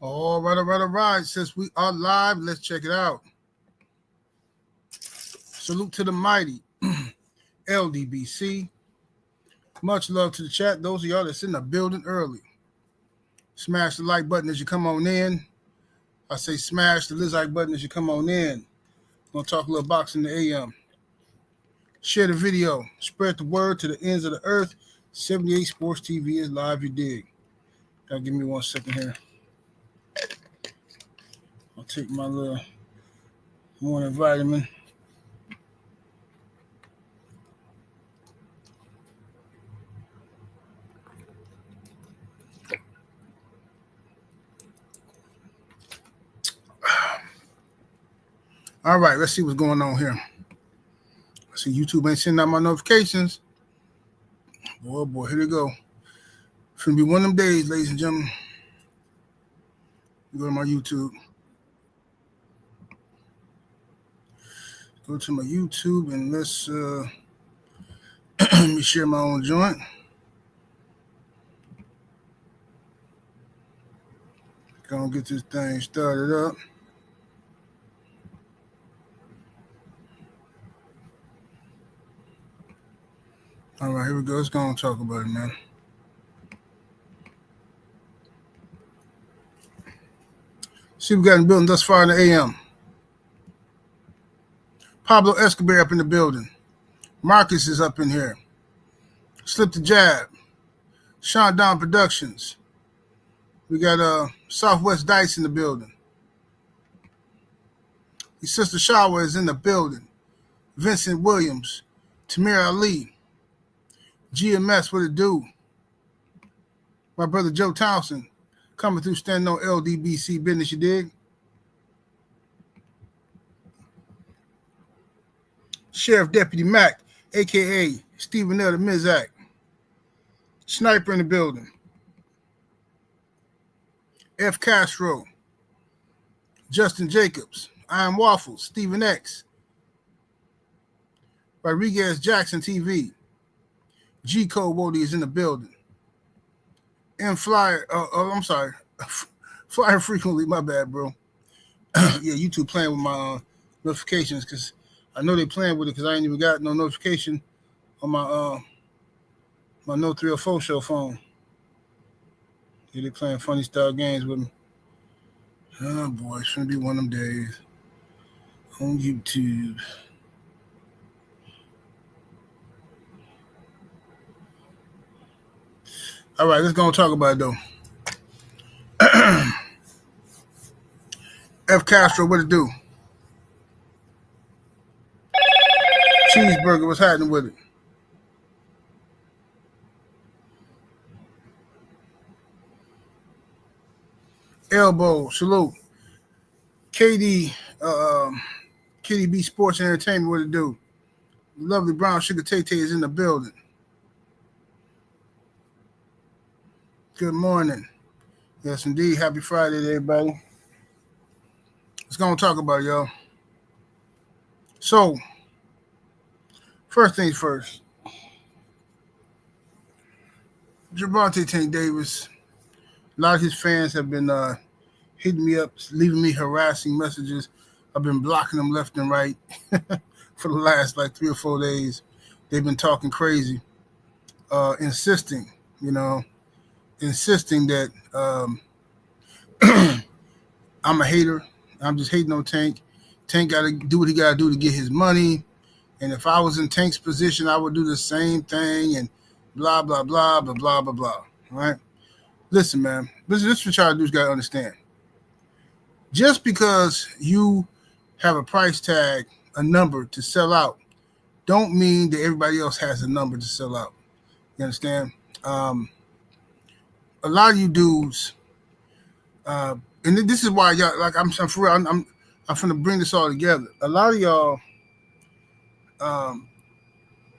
All right, all right, all right. Since we are live, let's check it out. Salute to the mighty LDBC. Much love to the chat. Those of y'all that's in the building early. Smash the like button as you come on in. I say smash the like button as you come on in. Gonna talk a little boxing in the AM. Share the video. Spread the word to the ends of the earth. 78 Sports TV is live, you dig. Now give me 1 second here. I'll take my little morning vitamin. All right, let's see what's going on here. I see YouTube ain't sending out my notifications. Boy, here they go. It's going to be one of them days, ladies and gentlemen. Go to my YouTube. Go to my YouTube and let's let me share my own joint. Gonna get this thing started up. All right, here we go. Let's go and talk about it, man. See, we got in the building thus far in the AM. Pablo Escobar up in the building. Marcus is up in here. Slip the Jab. Sean Don Productions. We got Southwest Dice in the building. His sister Shawa is in the building. Vincent Williams. Tamir Ali. GMS, what it do? My brother Joe Townsend coming through standing on LDBC business, you dig? Sheriff Deputy Mac, a.k.a. Stephen L. the Mizak. Sniper in the building. F. Castro. Justin Jacobs. Iron Waffles. Stephen X. Rodriguez Jackson TV. G Code Wody is in the building. And Flyer, I'm sorry. Flyer frequently, my bad, bro. Yeah, YouTube playing with my notifications because I know they playing with it because I ain't even got no notification on my my No 304 show phone. Yeah, they playing funny style games with me. Oh boy, it's gonna be one of them days on YouTube. All right, let's go and talk about it though. F. Castro, what it do? Cheeseburger, what's happening with it? Elbow, salute. KD, KDB Sports and Entertainment, what it do? The lovely Brown Sugar Tay Tay is in the building. Good morning. Yes, indeed. Happy Friday to everybody. Let's go and talk about it, y'all. So, first things first. Gervonta Tank Davis, a lot of his fans have been hitting me up, leaving me harassing messages. I've been blocking them left and right for the last like 3 or 4 days. They've been talking crazy, insisting that I'm a hater. I'm just hating on Tank. Tank got to do what he got to do to get his money. And if I was in Tank's position, I would do the same thing and blah, blah, blah, blah, blah, blah, blah. All right? Listen, man. This is what y'all dudes got to understand. Just because you have a price tag, a number to sell out, don't mean that everybody else has a number to sell out. You understand? A lot of you dudes, and this is why y'all, like, I'm for real, I'm going to bring this all together. A lot of y'all,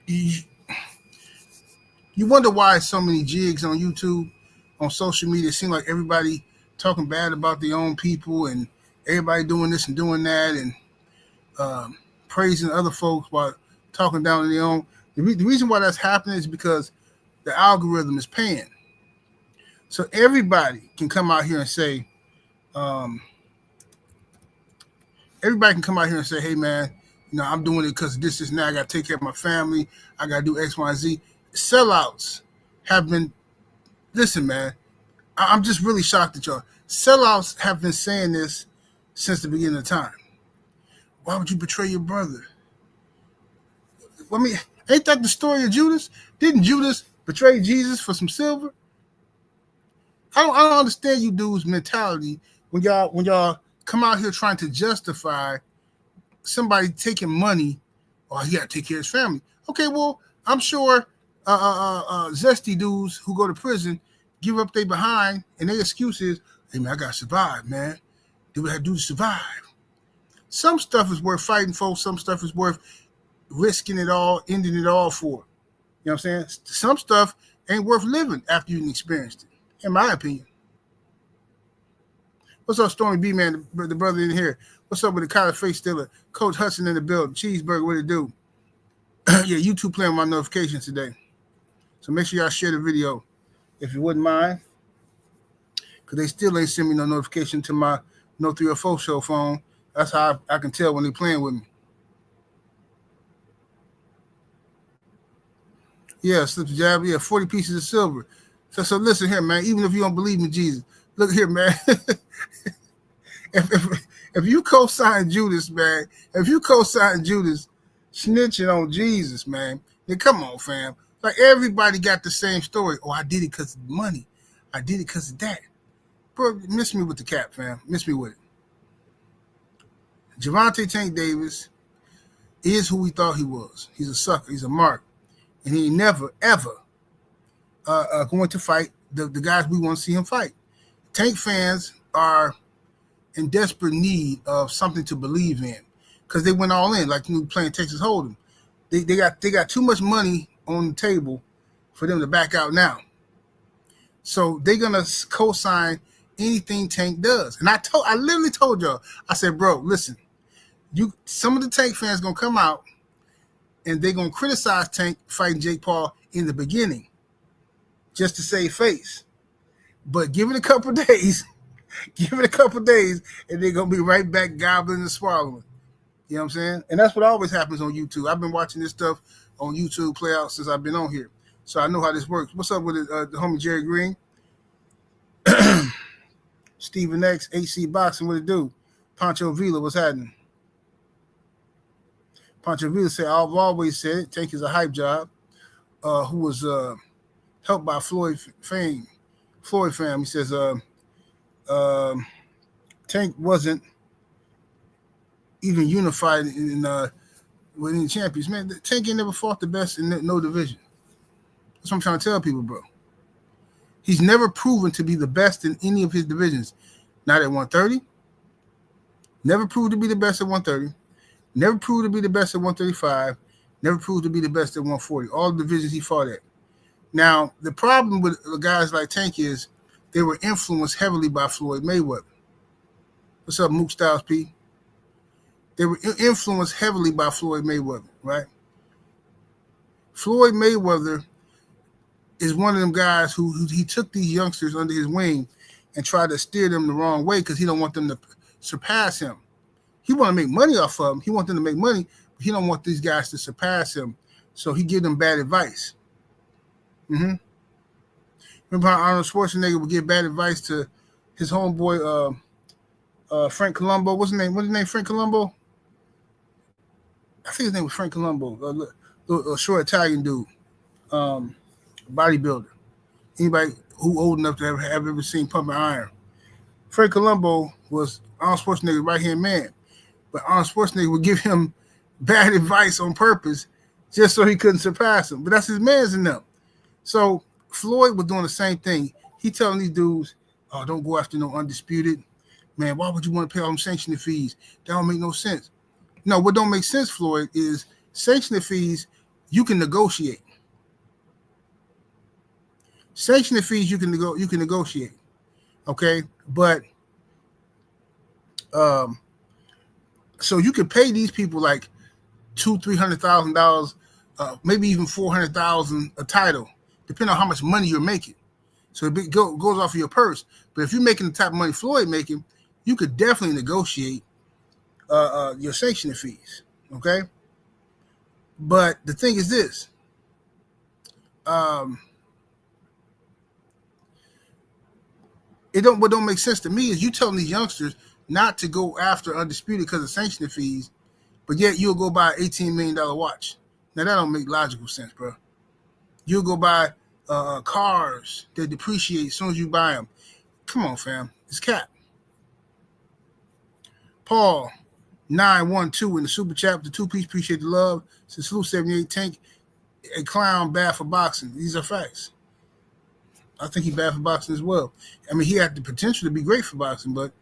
you wonder why so many jigs on YouTube, on social media. It seems like everybody talking bad about their own people and everybody doing this and doing that and praising other folks while talking down to their own. The reason why that's happening is because the algorithm is paying. So everybody can come out here and say, Everybody can come out here and say, hey, man, I'm doing it because this is now. I got to take care of my family. I got to do X, Y, and Z. Sellouts have been, listen, man, I'm just really shocked at y'all. Sellouts have been saying this since the beginning of time. Why would you betray your brother? I mean, ain't that the story of Judas? Didn't Judas betray Jesus for some silver? I don't understand you dudes' mentality when y'all come out here trying to justify somebody taking money. Oh, he got to take care of his family. Okay, well, I'm sure zesty dudes who go to prison give up their behind, and their excuse is, hey, man, I got to survive, man. Do what I do to survive. Some stuff is worth fighting for. Some stuff is worth risking it all, ending it all for. You know what I'm saying? Some stuff ain't worth living after you've experienced it, in my opinion. What's up, Stormy B, man, the brother in here? What's up with the collar face stealer? Coach Hudson in the building. Cheeseburger, what it do? Yeah, YouTube playing my notifications today. So make sure y'all share the video if you wouldn't mind. Because they still ain't send me no notification to my No 304 show phone. That's how I can tell when they're playing with me. Yeah, slip the jab. Yeah, 40 pieces of silver. So listen here, man. Even if you don't believe in Jesus, look here, man. if you co-sign Judas, man, if you co-sign Judas snitching on Jesus, man, then come on, fam. Like, everybody got the same story. Oh, I did it because of money. I did it because of that. Bro, miss me with the cap, fam. Miss me with it. Gervonta Tank Davis is who we thought he was. He's a sucker. He's a mark. And he never, ever going to fight the guys we want to see him fight. Tank fans are in desperate need of something to believe in because they went all in, like playing Texas Hold'em. They got too much money on the table for them to back out now. So they're gonna co-sign anything Tank does. And I literally told y'all, I said, bro, listen, some of the Tank fans gonna come out and they're gonna criticize Tank fighting Jake Paul in the beginning just to save face. But give it a couple days, and they're gonna be right back gobbling and swallowing. You know what I'm saying? And that's what always happens on YouTube. I've been watching this stuff on YouTube play out since I've been on here. So I know how this works. What's up with the homie Jerry Green? Stephen X, HC Boxing, what it do? Pancho Villa, what's happening? Pancho Villa said, I've always said it, Tank is a hype job, who was helped by Floyd fame. Floyd fam, he says, Tank wasn't even unified within champions. Man, Tank ain't never fought the best in no division. That's what I'm trying to tell people, bro. He's never proven to be the best in any of his divisions. Not at 130. Never proved to be the best at 130. Never proved to be the best at 135. Never proved to be the best at 140. All the divisions he fought at. Now, the problem with guys like Tank is they were influenced heavily by Floyd Mayweather. What's up, Mook Styles P? They were influenced heavily by Floyd Mayweather, right? Floyd Mayweather is one of them guys who he took these youngsters under his wing and tried to steer them the wrong way because he don't want them to surpass him. He want to make money off of them. He want them to make money, but he don't want these guys to surpass him. So he give them bad advice. Remember how Arnold Schwarzenegger would give bad advice to his homeboy Frank Colombo? What's his name? What's his name? Frank Colombo? I think his name was Frank Colombo, a short Italian dude, bodybuilder. Anybody who old enough to have ever seen Pumping Iron? Frank Colombo was Arnold Schwarzenegger's right-hand man, but Arnold Schwarzenegger would give him bad advice on purpose just so he couldn't surpass him. But that's his man's in them. So Floyd was doing the same thing. He telling these dudes, oh, don't go after no undisputed. Man, why would you want to pay all them sanctioning fees? That don't make no sense. No, what don't make sense, Floyd, is sanctioning fees you can negotiate. Sanctioning fees you can negotiate. Okay? But so you can pay these people like $200,000-$300,000, maybe even $400,000 a title, depending on how much money you're making. So it goes off of your purse. But if you're making the type of money Floyd making, you could definitely negotiate your sanctioning fees. Okay, but the thing is this. What don't make sense to me is you telling these youngsters not to go after Undisputed because of sanctioning fees, but yet you'll go buy an $18 million watch. Now that don't make logical sense, bro. You'll go buy cars that depreciate as soon as you buy them. Come on, fam. It's cap. Paul 912 in the super chat, the 2-piece, appreciate the love. Since Salute 78 Tank, a clown bad for boxing. These are facts. I think he's bad for boxing as well. I mean, he had the potential to be great for boxing, but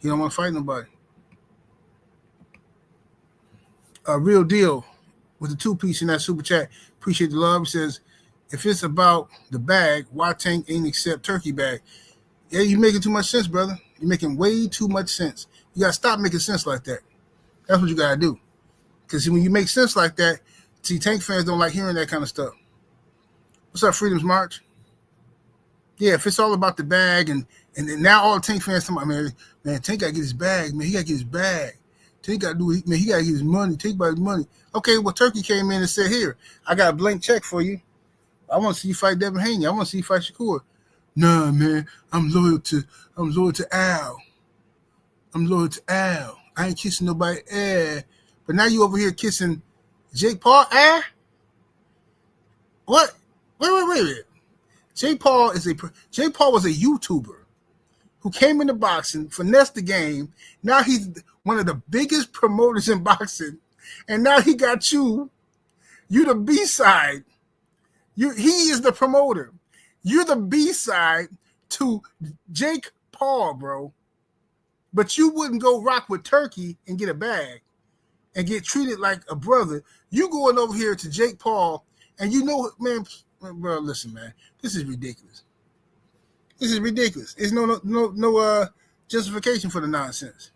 he don't want to fight nobody. A real deal with the 2-piece in that super chat. Appreciate the love. He says, if it's about the bag, why Tank ain't accept turkey bag? Yeah, you're making too much sense, brother. You're making way too much sense. You got to stop making sense like that. That's what you got to do. Because when you make sense like that, see, Tank fans don't like hearing that kind of stuff. What's up, Freedom's March? Yeah, if it's all about the bag and now all the Tank fans talking about, man, Tank got to get his bag, man. He got to get his bag. Tank got to do it, man. He got to get his money. Tank got his money. Okay, well, Turkey came in and said, here, I got a blank check for you. I want to see you fight Devin Haney. I want to see you fight Shakur. Nah, man, I'm loyal to Al. I'm loyal to Al. I ain't kissing nobody. But now you over here kissing Jake Paul. What? Wait. Jake Paul was a YouTuber who came into boxing, finessed the game. Now he's one of the biggest promoters in boxing, and now he got you. You the B-side. He is the promoter. You're the B-side to Jake Paul, bro. But you wouldn't go rock with Turkey and get a bag and get treated like a brother. You going over here to Jake Paul, and you know, man, bro, listen, man, this is ridiculous. This is ridiculous. There's no justification for the nonsense.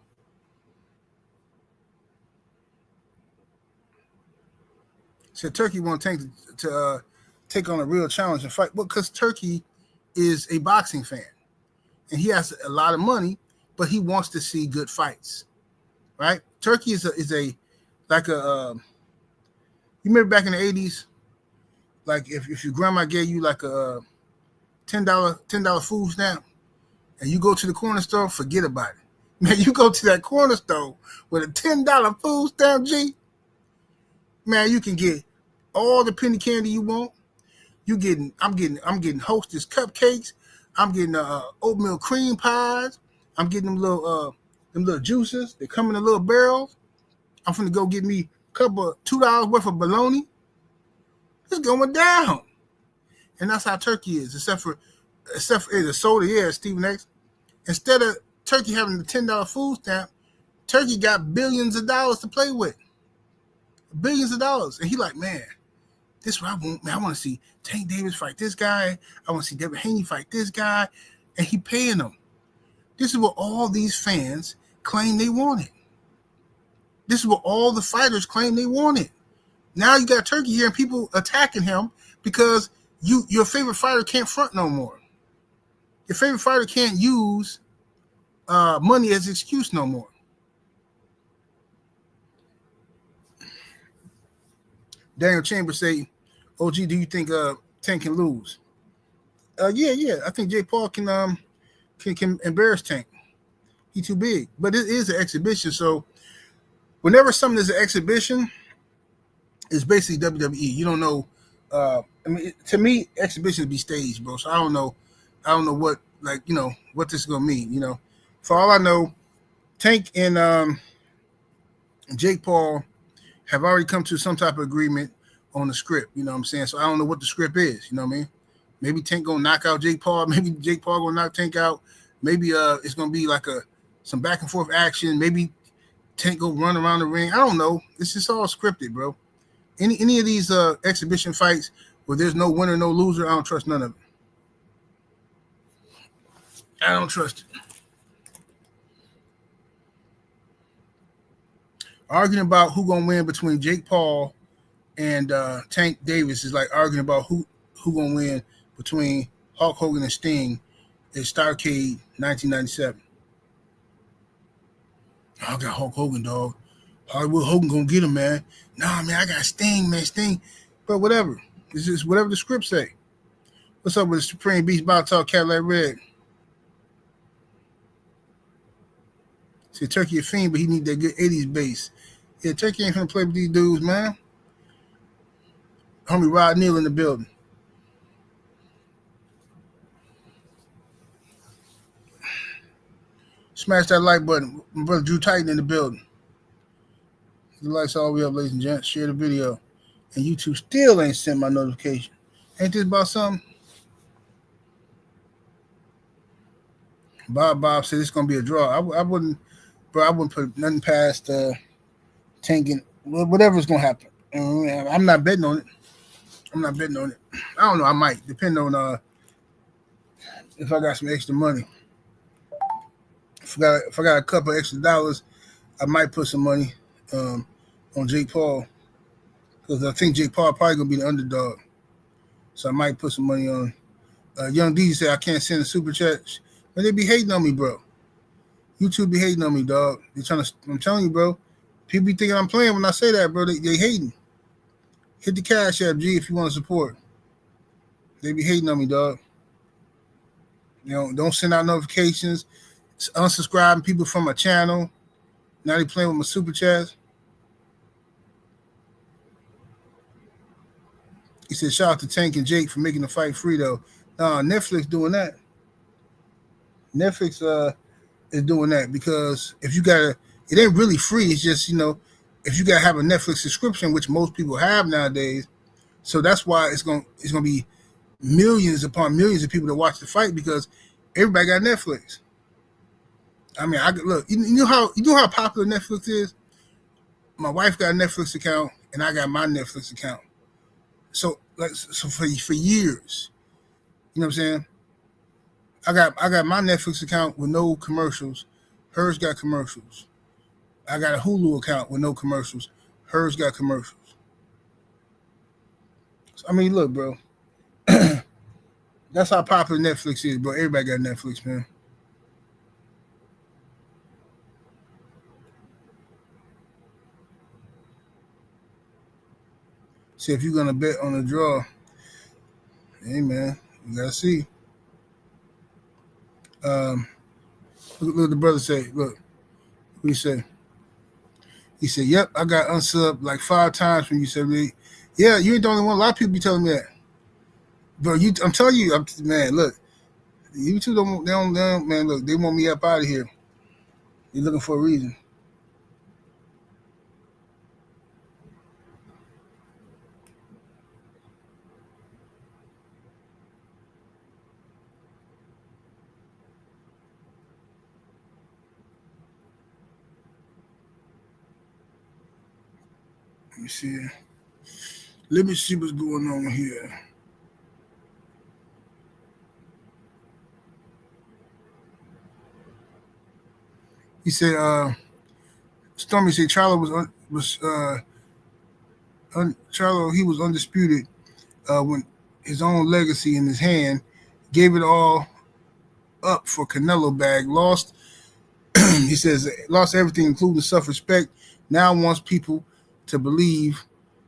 Said Turkey won't take to take on a real challenge and fight. Well, because Turkey is a boxing fan, and he has a lot of money, but he wants to see good fights, right? Turkey is you remember back in the 80s, like if your grandma gave you like a $10 food stamp, and you go to the corner store, forget about it. Man, you go to that corner store with a $10 food stamp, G. Man, you can get all the penny candy you want. I'm getting Hostess cupcakes. I'm getting oatmeal cream pies. I'm getting them little juices. They come in a little barrels. I'm finna go get me a couple of $2 worth of bologna. It's going down. And that's how Turkey is, except for the soda, yeah, Stephen X. Instead of Turkey having the $10 food stamp, Turkey got billions of dollars to play with. Billions of dollars. And he like, man, this is what I want. Man, I want to see Tank Davis fight this guy. I want to see Devin Haney fight this guy. And he paying them. This is what all these fans claim they wanted. This is what all the fighters claim they wanted. Now you got Turkey here and people attacking him because your favorite fighter can't front no more. Your favorite fighter can't use money as an excuse no more. Daniel Chambers say, OG, do you think Tank can lose? Yeah. I think Jake Paul can embarrass Tank. He too big. But it is an exhibition, so whenever something is an exhibition, it's basically WWE. You don't know. To me, exhibitions be staged, bro. So I don't know what what this is gonna mean. For all I know, Tank and Jake Paul have already come to some type of agreement on the script. You know what I'm saying? So I don't know what the script is. You know what I mean? Maybe Tank gonna knock out Jake Paul. Maybe Jake Paul gonna knock Tank out. Maybe it's gonna be like some back and forth action. Maybe Tank go run around the ring. I don't know. It's just all scripted, bro. Any of these exhibition fights where there's no winner, no loser, I don't trust none of it. I don't trust it. Arguing about who gonna win between Jake Paul and Tank Davis is like arguing about who gonna win between Hulk Hogan and Sting in Starrcade 1997. I got Hulk Hogan, dog. Hollywood Hogan gonna get him, man. Nah, man, I got Sting, man. Sting. But whatever. It's just whatever the script say. What's up with the Supreme Beast Bottle Talk Cadillac Red? See, Turkey a fiend, but he need that good 80s bass. Yeah, Turkey ain't finna play with these dudes, man. Homie Rod Neal in the building. Smash that like button. My brother Drew Titan in the building. The lights all the way up, ladies and gents. Share the video. And YouTube still ain't sent my notification. Ain't this about something? Bob said it's gonna be a draw. I wouldn't put nothing past tanking. Whatever's gonna happen. I'm not betting on it. I don't know. I might depend on if I got some extra money. If I got a couple extra dollars, I might put some money on Jake Paul, because I think Jake Paul probably gonna be the underdog. So I might put some money on. Young D said I can't send a super chat, but they be hating on me, bro. YouTube be hating on me, dog. I'm telling you, bro. People be thinking I'm playing when I say that, bro. They hating. Hit the Cash App, G, if you want to support. They be hating on me, dog. You know, don't send out notifications. Unsubscribing people from my channel. Now they playing with my super chats. He said, shout out to Tank and Jake for making the fight free, though. Netflix doing that. Netflix is doing that because if you got it ain't really free. It's just, if you got to have a Netflix subscription, which most people have nowadays. So that's why it's gonna be millions upon millions of people that watch the fight, because everybody got Netflix. I mean, look. You know how popular Netflix is. My wife got a Netflix account, and I got my Netflix account. So for years, you know what I'm saying? I got my Netflix account with no commercials. Hers got commercials. I got a Hulu account with no commercials. Hers got commercials. So, I mean, look, bro. That's how popular Netflix is, bro. Everybody got Netflix, man. See, if you're gonna bet on the draw, hey man, you gotta see. Look what the brother say. Look, what he said. He said, "Yep, I got unsubbed like 5 times when you said me. Yeah, you ain't the only one. A lot of people be telling me that, bro. I'm telling you, man. Look, YouTube don't, man. Look, they want me up out of here. They're looking for a reason." Let me see what's going on here. He said, Stormy said Charlo Charlo, he was undisputed when his own legacy in his hand, gave it all up for Canelo bag, lost. He says lost everything, including self-respect. Now wants people to believe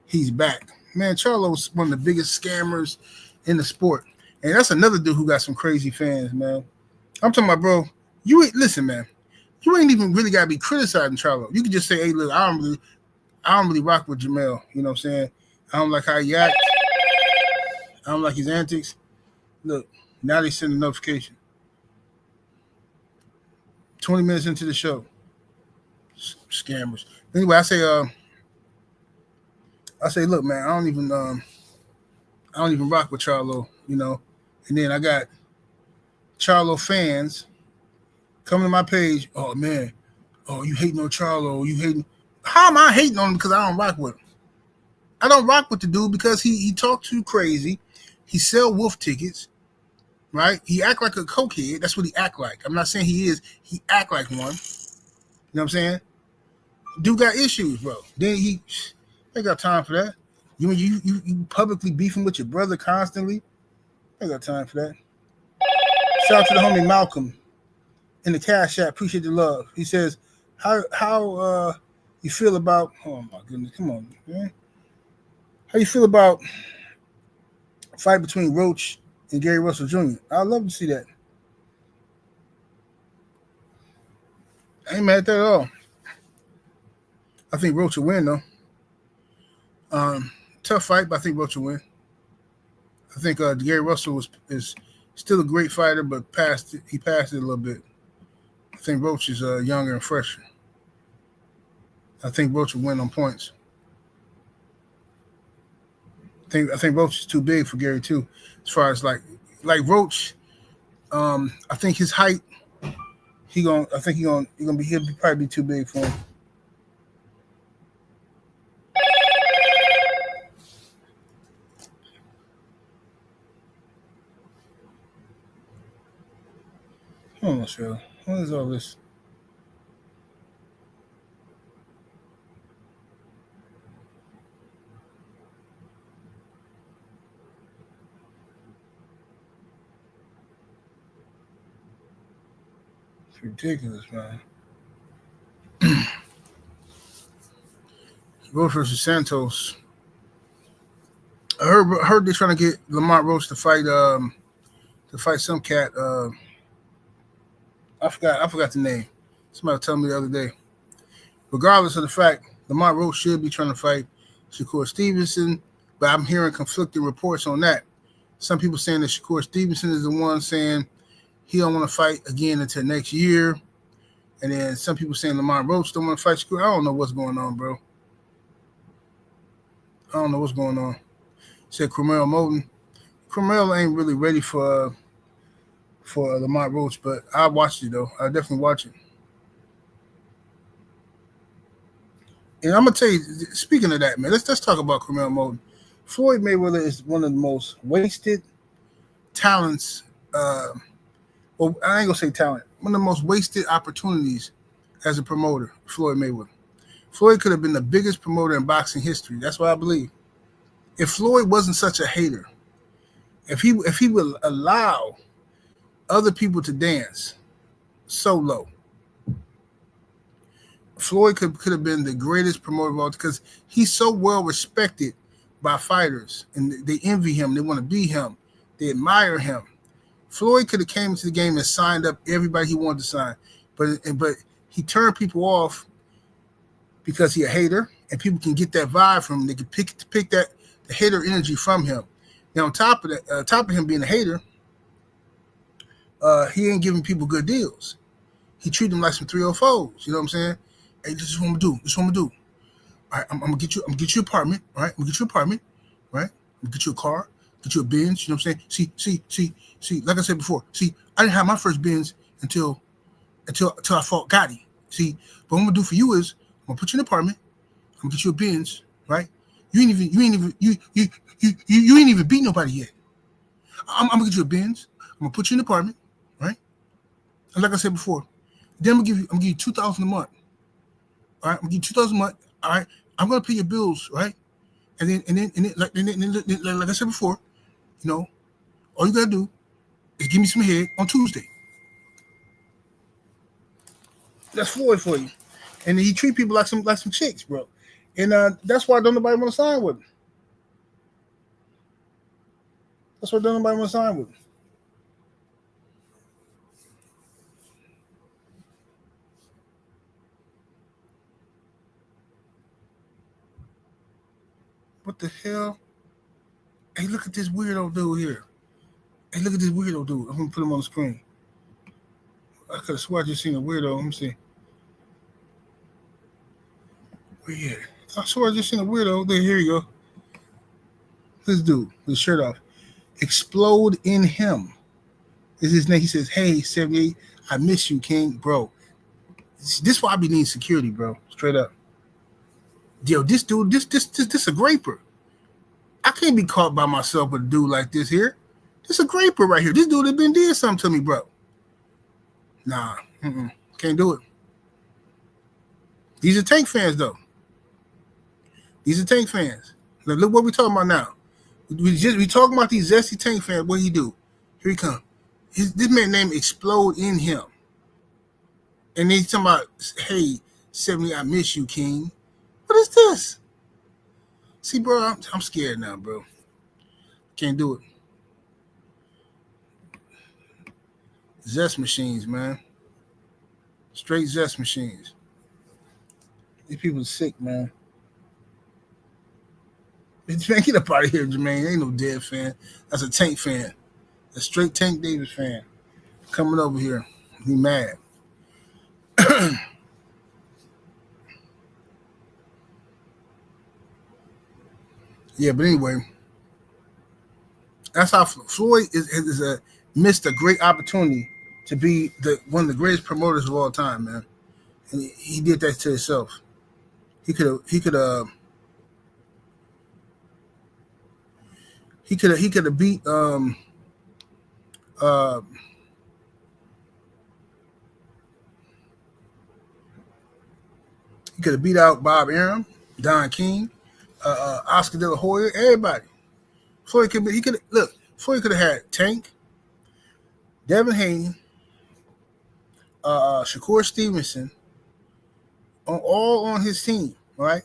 he's back. Man, Charlo's one of the biggest scammers in the sport, and that's another dude who got some crazy fans, man. I'm talking about, bro. Listen, man. You ain't even really gotta be criticizing Charlo. You can just say, "Hey, look, I don't really rock with Jamel. You know what I'm saying? I don't like how he acts. I don't like his antics." Look, now they send a notification. 20 minutes into the show. Scammers. Anyway, I say, look, man, I don't even rock with Charlo, And then I got Charlo fans coming to my page. Oh man, you hating on Charlo? You hating? How am I hating on him because I don't rock with him? I don't rock with the dude because he talk too crazy. He sell wolf tickets, right? He act like a cokehead. That's what he act like. I'm not saying he is. He act like one. You know what I'm saying? Dude got issues, bro. Then he ain't got time for that. You publicly beefing with your brother constantly. Ain't got time for that. Shout out to the homie Malcolm in the Cash App. Appreciate the love. He says, How you feel about? Oh my goodness, come on, man. How you feel about a fight between Roach and Gary Russell Jr.? I'd love to see that. I ain't mad at that at all. I think Roach will win though. Tough fight, but I think Roach will win. I think Gary Russell is still a great fighter, but he passed it a little bit. I think Roach is younger and fresher. I think Roach will win on points. I think Roach is too big for Gary too, as far as like Roach. I think his height. He'll probably be too big for him. I'm not sure. What is all this? It's ridiculous, man. Roach versus Santos. I heard they're trying to get Lamont Roach to fight some cat. I forgot the name. Somebody told me the other day. Regardless of the fact, Lamont Roach should be trying to fight Shakur Stevenson, but I'm hearing conflicting reports on that. Some people saying that Shakur Stevenson is the one saying he don't want to fight again until next year, and then some people saying Lamont Roach don't want to fight Shakur. I don't know what's going on, bro. I don't know what's going on. Said Cromwell Moulton. Cromwell ain't really ready for Lamont Roach, but I watched it though. I definitely watch it. And I'm gonna tell you, speaking of that, man, let's talk about Cromwell Moulton. Floyd Mayweather is one of the most wasted talents. Well, I ain't gonna say talent. One of the most wasted opportunities as a promoter, Floyd Mayweather. Floyd could have been the biggest promoter in boxing history. That's what I believe. If Floyd wasn't such a hater, if he would allow other people to dance solo, Floyd could have been the greatest promoter of all, because he's so well respected by fighters, and they envy him. They want to be him. They admire him. Floyd could have came into the game and signed up everybody he wanted to sign, but he turned people off because he's a hater, and people can get that vibe from him. They can pick the hater energy from him. Now, on top of him being a hater, he ain't giving people good deals. He treated them like some 304s. You know what I'm saying? Hey, this is what I'm gonna do. This is what I'm gonna do. All right, I'm gonna get you an apartment. All right, I'm gonna get you an apartment. Right, I'm gonna get you a car, get you a Benz. You know what I'm saying? See. Like I said before, see, I didn't have my first Benz until I fought Gotti. See, but what I'm gonna do for you is I'm gonna put you in an apartment. I'm gonna get you a Benz. Right? You ain't even beat nobody yet. I'm gonna get you a Benz. I'm gonna put you in an apartment. Right? And like I said before, then I'm gonna give you $2,000 a month. All right, I'm gonna give you $2,000 a month. All right, I'm gonna pay your bills, right? And then like I said before, you know, all you gotta do is give me some head on Tuesday. That's Floyd for you. And he treat people like some chicks, bro. And that's why don't nobody want to sign with him. That's why don't nobody want to sign with him. What the hell? Hey, look at this weirdo dude here. Hey, look at this weirdo dude. I'm gonna put him on the screen. I could have sworn I just seen a weirdo. Let me see. Weird. I swear I just seen a weirdo. There, here you go. This dude, with his shirt off. Explode in him is his name. He says, "Hey, 78, I miss you, King, bro." This why I be needing security, bro. Straight up. Yo, this dude, this a graper. I can't be caught by myself with a dude like this here. This a graper right here. This dude has been did something to me, bro. Nah, can't do it. These are Tank fans, though. These are Tank fans. Now, look what we're talking about now. We talking about these zesty Tank fans. What do he do? Here he come. This man named Explode in him. And he's talking about, hey, 70, I miss you, King. What is this? See, bro, I'm scared now, bro. Can't do it. Zest machines, man. Straight zest machines. These people are sick, man. Man, get up out of here, Jermaine. Ain't no dead fan. That's a Tank fan. A straight Tank Davis fan. Coming over here. He mad. Yeah, but anyway, that's how Floyd missed a great opportunity to be one of the greatest promoters of all time, man. And he did that to himself. He could have beat he could have beat out Bob Arum, Don King, Oscar De La Hoya, everybody. Floyd could have had Tank, Devin Haney, Shakur Stevenson, all on his team, right?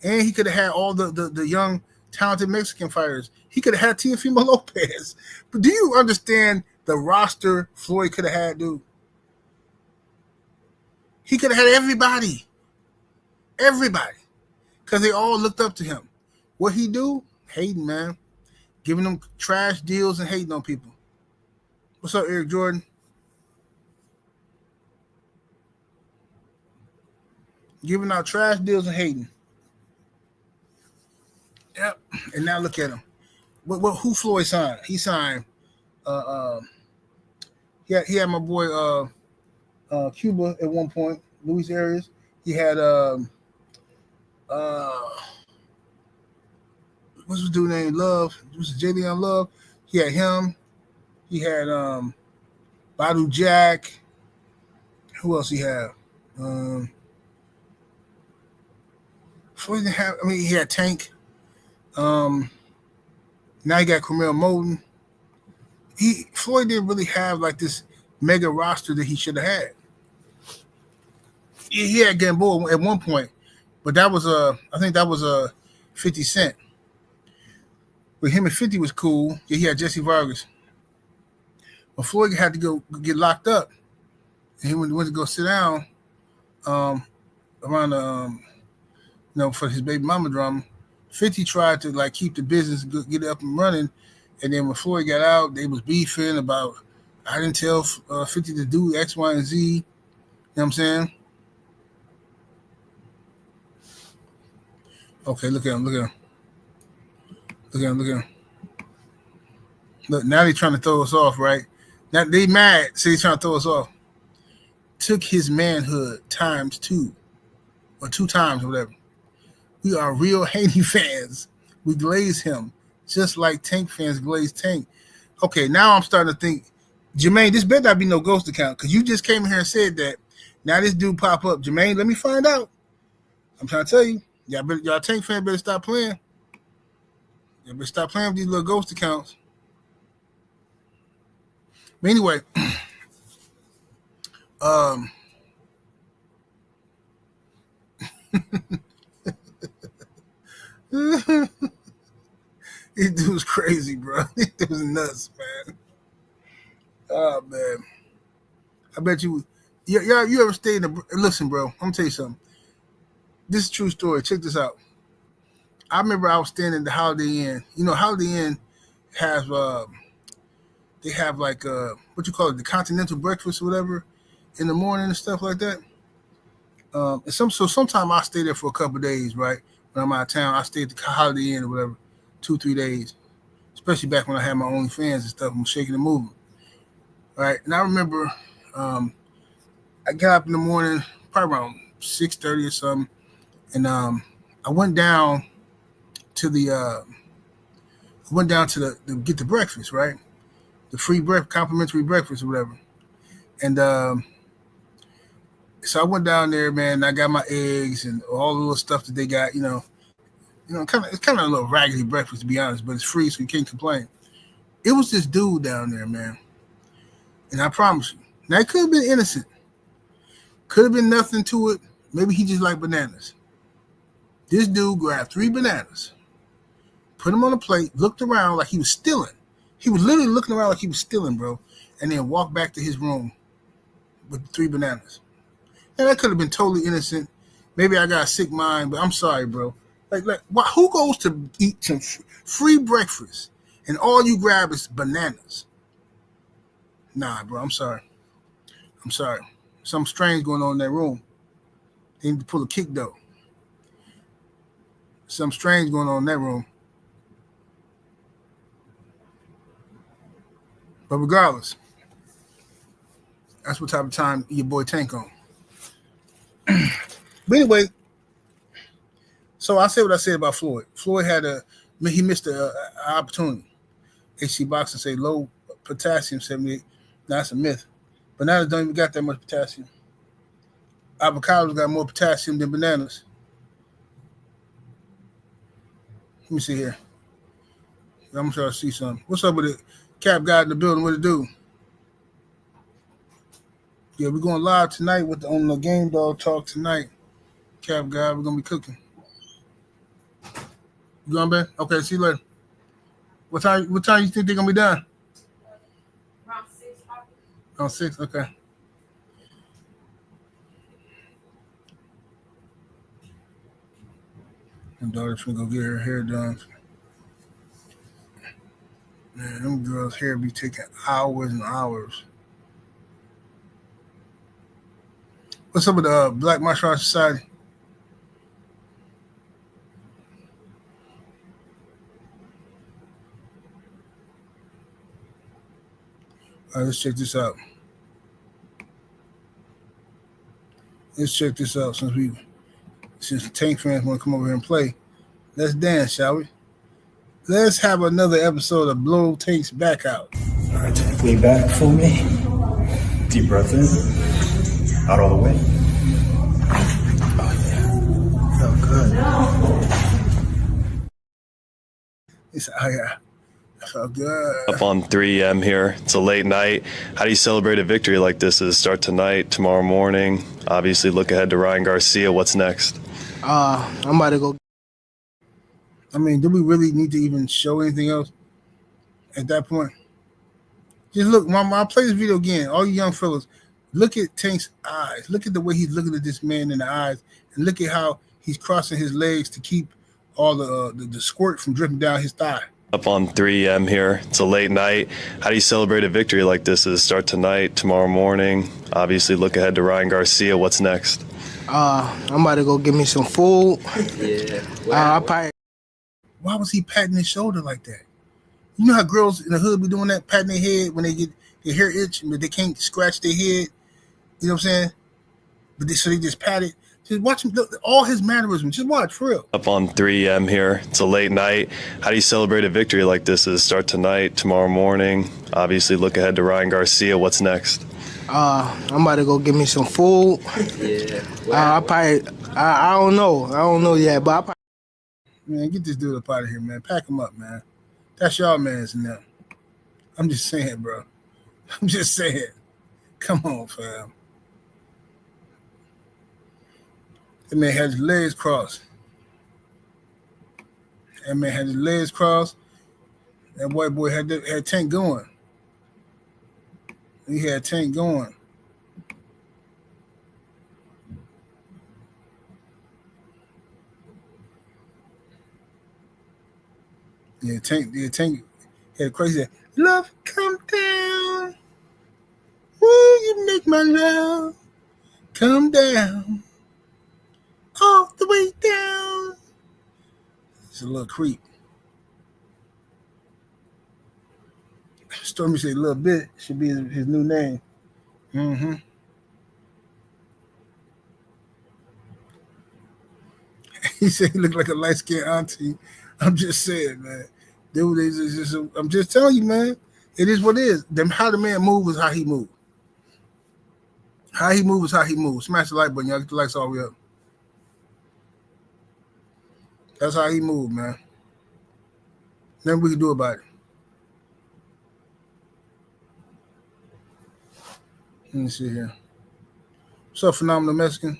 And he could have had all the young, talented Mexican fighters. He could have had Teofimo Lopez. But do you understand the roster Floyd could have had, dude? He could have had everybody. Everybody. Because they all looked up to him. What he do? Hating, man. Giving them trash deals and hating on people. What's up, Eric Jordan? Giving out trash deals and hating. Yep. And now look at him. Who Floyd signed? He signed. He had my boy Cuba at one point. Luis Arias. He had what's his dude named Love? It was Jalen Love. He had him. He had Badu Jack. Who else he had? Floyd didn't have. I mean, he had Tank. Now he got Camille Moulton. Floyd didn't really have like this mega roster that he should have had. He had Gamboa at one point, but that was I think that was 50 Cent. But him and 50 was cool. Yeah, he had Jesse Vargas. But Floyd had to go get locked up, and he went to go sit down around for his baby mama drama. 50 tried to like keep the business, get it up and running, and then when Floyd got out, they was beefing about I didn't tell 50 to do X, Y, and Z. You know what I'm saying? Okay, look at him. Look, now they're trying to throw us off, right? Now they mad, so he's trying to throw us off. Took his manhood times 2 or 2 times or whatever. We are real Haney fans. We glaze him just like Tank fans glaze Tank. Okay, now I'm starting to think, Jermaine, this better not be no ghost account because you just came here and said that. Now this dude pop up. Jermaine, let me find out. I'm trying to tell you. Y'all Tank fans better stop playing. Y'all better stop playing with these little ghost accounts. But anyway, this dude's crazy, bro. This dude's nuts, man. Oh, man. I bet you ever stayed in listen, bro, I'm going to tell you something. This is a true story. Check this out. I remember I was staying in the Holiday Inn. You know, Holiday Inn has they have like what you call it, the continental breakfast or whatever in the morning and stuff like that. Sometime I stay there for a couple of days, right? When I'm out of town, I stay at the Holiday Inn or whatever, 2-3 days. Especially back when I had my OnlyFans and stuff, I'm shaking and moving. Right? And I remember I got up in the morning, probably around 6:30 or something, and I went down to the get the breakfast, right? The free complimentary breakfast or whatever. And so I went down there, man, and I got my eggs and all the little stuff that they got, it's kind of a little raggedy breakfast to be honest, but it's free, so you can't complain. It was this dude down there, man. And I promise you, now it could have been innocent. Could have been nothing to it. Maybe he just like bananas. This dude grabbed 3 bananas, put them on a plate, looked around like he was stealing. He was literally looking around like he was stealing, bro, and then walked back to his room with 3 bananas. And that could have been totally innocent. Maybe I got a sick mind, but I'm sorry, bro. Like, who goes to eat some free breakfast and all you grab is bananas? Nah, bro, I'm sorry. I'm sorry. Something strange going on in that room. They need to pull a kick, though. Something strange going on in that room. But regardless, that's what type of time your boy Tank on. But anyway, so I said what I said about Floyd. Floyd he missed an opportunity. HC Boxing say low potassium 78. That's a myth. Bananas don't even got that much potassium. Avocados got more potassium than bananas. Let me see here. I'm trying to see something. What's up with it? Cap guy in the building. What it do? Yeah, we're going live tonight on the Game Dog Talk tonight. Cap guy, we're gonna be cooking. You going, Ben? Okay, see you later. What time you think they're gonna be done? Around 6, probably. Around 6, okay. My daughter's gonna go get her hair done. Man, them girls' hair be taking hours and hours. What's up with the Black Martial Arts Society? All right, let's check this out. Since Tank fans want to come over here and play, let's dance, shall we? Let's have another episode of Blow Tank's Back Out. All right, Tank, lean back for me. Deep breath in. Out all the way. Oh, yeah. Felt good. He said, oh, yeah. That felt good. Up on 3 a.m. here. It's a late night. How do you celebrate a victory like this? Does it start tonight, tomorrow morning? Obviously, look ahead to Ryan Garcia. What's next? I'm about to go. I mean, do we really need to even show anything else at that point? Just look, I play this video again. All you young fellas, look at Tank's eyes. Look at the way he's looking at this man in the eyes, and look at how he's crossing his legs to keep all the squirt from dripping down his thigh. Up on 3 a.m. here. It's a late night. How do you celebrate a victory like this? Does it start tonight, tomorrow morning? Obviously, look ahead to Ryan Garcia. What's next? I'm about to go get me some food. Yeah. Why was he patting his shoulder like that? You know how girls in the hood be doing that, patting their head when they get their hair itch, but they can't scratch their head. You know what I'm saying? So they just pat it. Just watch him, look, all his mannerisms. Just watch, for real. Up on 3 a.m. here. It's a late night. How do you celebrate a victory like this? Does it start tonight, tomorrow morning? Obviously, look ahead to Ryan Garcia. What's next? I'm about to go get me some food. Yeah. I don't know. I don't know yet, but I probably. Man, get this dude up out of here, man. Pack him up, man. That's y'all man's now. I'm just saying, bro. I'm just saying. Come on, fam. That man had his legs crossed. That white boy had Tank going. He had Tank going. Yeah, Tank had crazy. Love, come down. Will you make my love come down? All the way down. It's a little creep. Stormy said a little bit should be his new name. Mm-hmm. He said he looked like a light-skinned auntie. I'm just saying, man. I'm just telling you, man. It is what it is. How the man moves is how he moves. How he moves is how he moves. Smash the like button, y'all. Get the lights all the way up. That's how he moved, man. Nothing we can do about it. Let me see here. What's up, Phenomenal Mexican?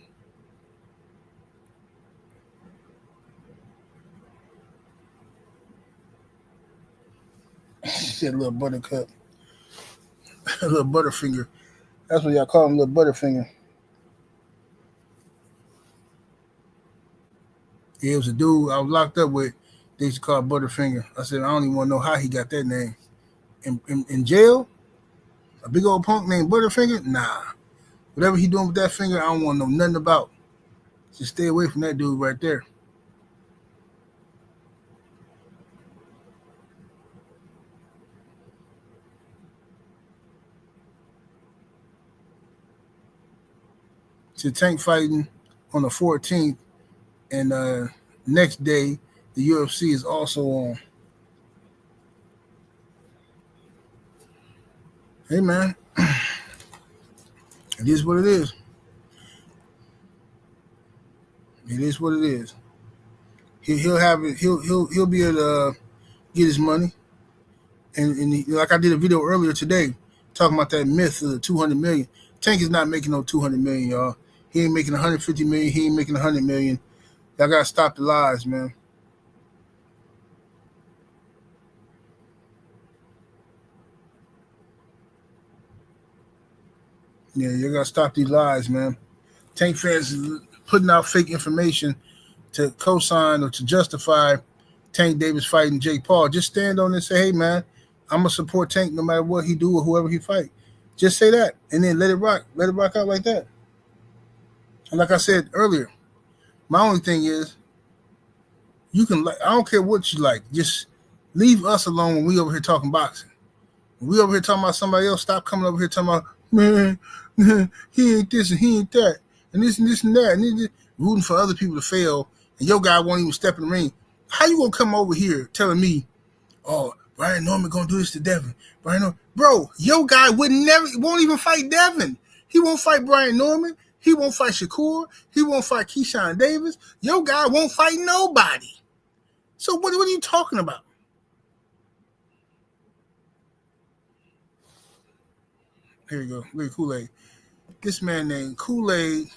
said little buttercup. A little butterfinger. That's what y'all call him, little butterfinger. Yeah, it was a dude I was locked up with. They used to call Butterfinger. I said, I don't even want to know how he got that name. In jail? A big old punk named Butterfinger? Nah. Whatever he doing with that finger, I don't want to know nothing about. Just stay away from that dude right there. So Tank fighting on the 14th, and next day the UFC is also on. Hey man, it is what it is. It is what it is. He'll have it. He'll be able to get his money, and like I did a video earlier today talking about that myth of the 200 million. Tank is not making no 200 million, y'all. He ain't making 150 million. He ain't making 100 million. Y'all gotta stop the lies, man. Yeah, you gotta stop these lies, man. Tank fans putting out fake information to co-sign or to justify Tank Davis fighting Jake Paul. Just stand on it and say, hey man, I'm gonna support Tank no matter what he do or whoever he fight. Just say that and then let it rock. Let it rock out like that. And like I said earlier, my only thing is you can I don't care what you like. Just leave us alone when we over here talking boxing. When we over here talking about somebody else, stop coming over here talking about, man, he ain't this and he ain't that. And this and this and that. And rooting for other people to fail. And your guy won't even step in the ring. How you gonna come over here telling me, oh, Brian Norman gonna do this to Devin? Bro, your guy won't even fight Devin. He won't fight Brian Norman. He won't fight Shakur. He won't fight Keyshawn Davis. Your guy won't fight nobody. So what are you talking about? Here you go. Look at Kool-Aid. This man named Kool-Aid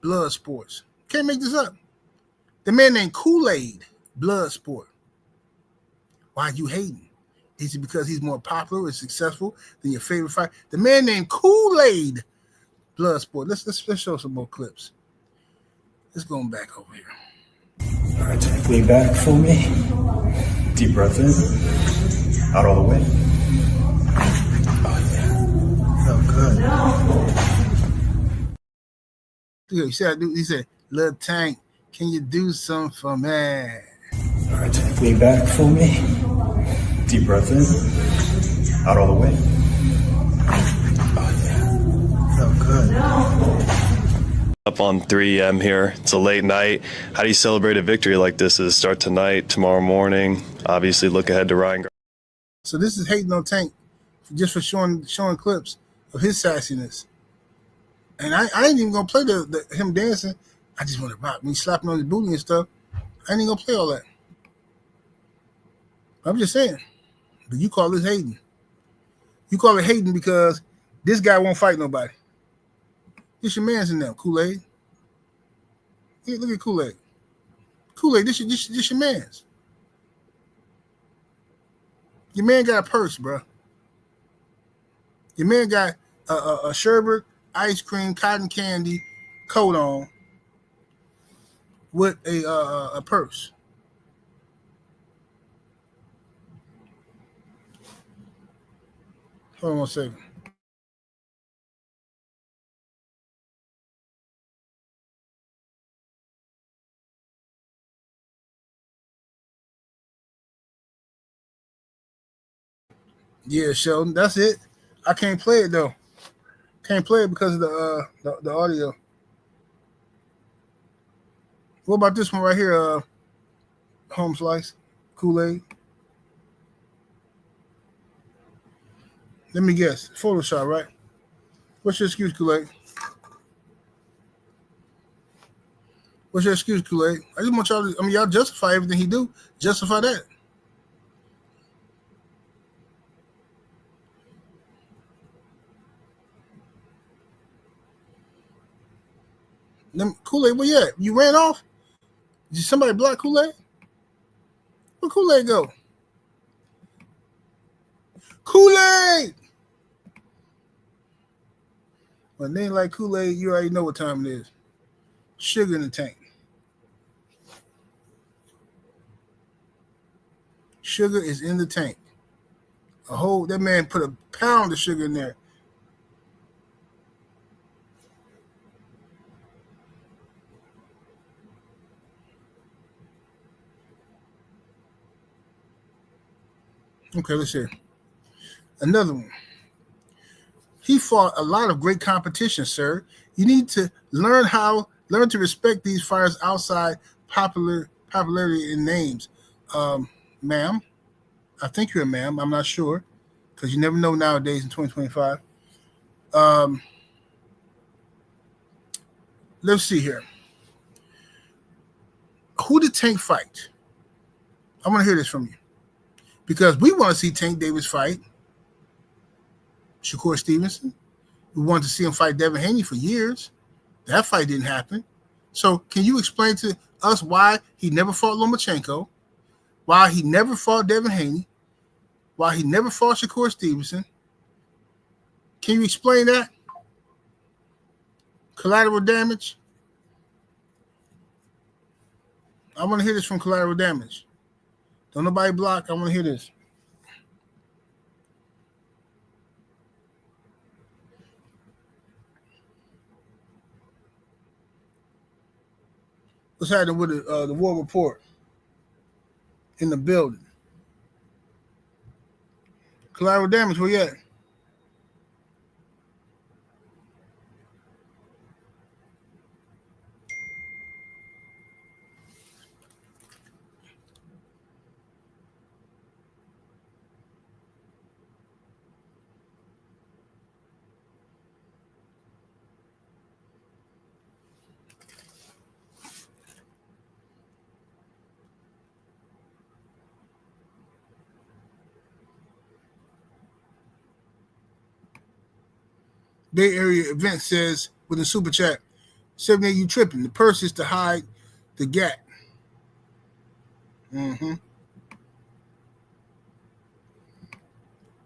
Blood Sports. Can't make this up. The man named Kool-Aid Blood Sport. Why you hating? Is it because he's more popular and successful than your favorite fighter? The man named Kool-Aid Blood Sport. Let's show some more clips. Let's go back over here. All right, Tank, lean back for me. Deep breath in. Out all the way. Yeah, he said, "Little Tank, can you do something for me?" All right, Tank, lean back for me. Deep breath in. Out all the way. Felt good. Up on 3 a.m. here. It's a late night. How do you celebrate a victory like this? Does it start tonight, tomorrow morning? Obviously, look ahead to Ryan. So this is hating on Tank just for showing clips of his sassiness. And I ain't even gonna play him dancing. I just want to rock me slapping on his booty and stuff. I ain't even gonna play all that. I'm just saying. But you call this hating. You call it hating because this guy won't fight nobody. This your man's in there, Kool-Aid. Hey, look at Kool-Aid. Kool-Aid, this your man's. Your man got a purse, bro. Your man got a sherbet, ice cream, cotton candy coat on with a purse. Hold on 1 second. Yeah, Sheldon, that's it. I can't play it though. Can't play it because of the audio. What about this one right here? Home slice, Kool-Aid. Let me guess. Photoshop, right? What's your excuse, Kool-Aid? What's your excuse, Kool-Aid? I just want y'all to, y'all justify everything he do. Justify that. Kool-Aid, where you at? You ran off? Did somebody block Kool-Aid? Where Kool-Aid go? Kool-Aid. When they ain't like Kool-Aid, you already know what time it is. Sugar in the tank. Sugar is in the tank. That man put a pound of sugar in there. Okay, let's see. Another one. He fought a lot of great competition, sir. You need to learn to respect these fighters outside popularity in names. Ma'am, I think you're a ma'am. I'm not sure because you never know nowadays in 2025. Let's see here. Who did Tank fight? I want to hear this from you because we want to see Tank Davis fight Shakur Stevenson. We wanted to see him fight Devin Haney for years. That fight didn't happen. So can you explain to us why he never fought Lomachenko, why he never fought Devin Haney, why he never fought Shakur Stevenson? Can you explain that? Collateral damage? I want to hear this from Collateral Damage. Don't nobody block. I want to hear this. What's happening with the War Report in the building? Collateral Damage, where you at? Bay Area Event says with a super chat, 78, you tripping. The purse is to hide the gap.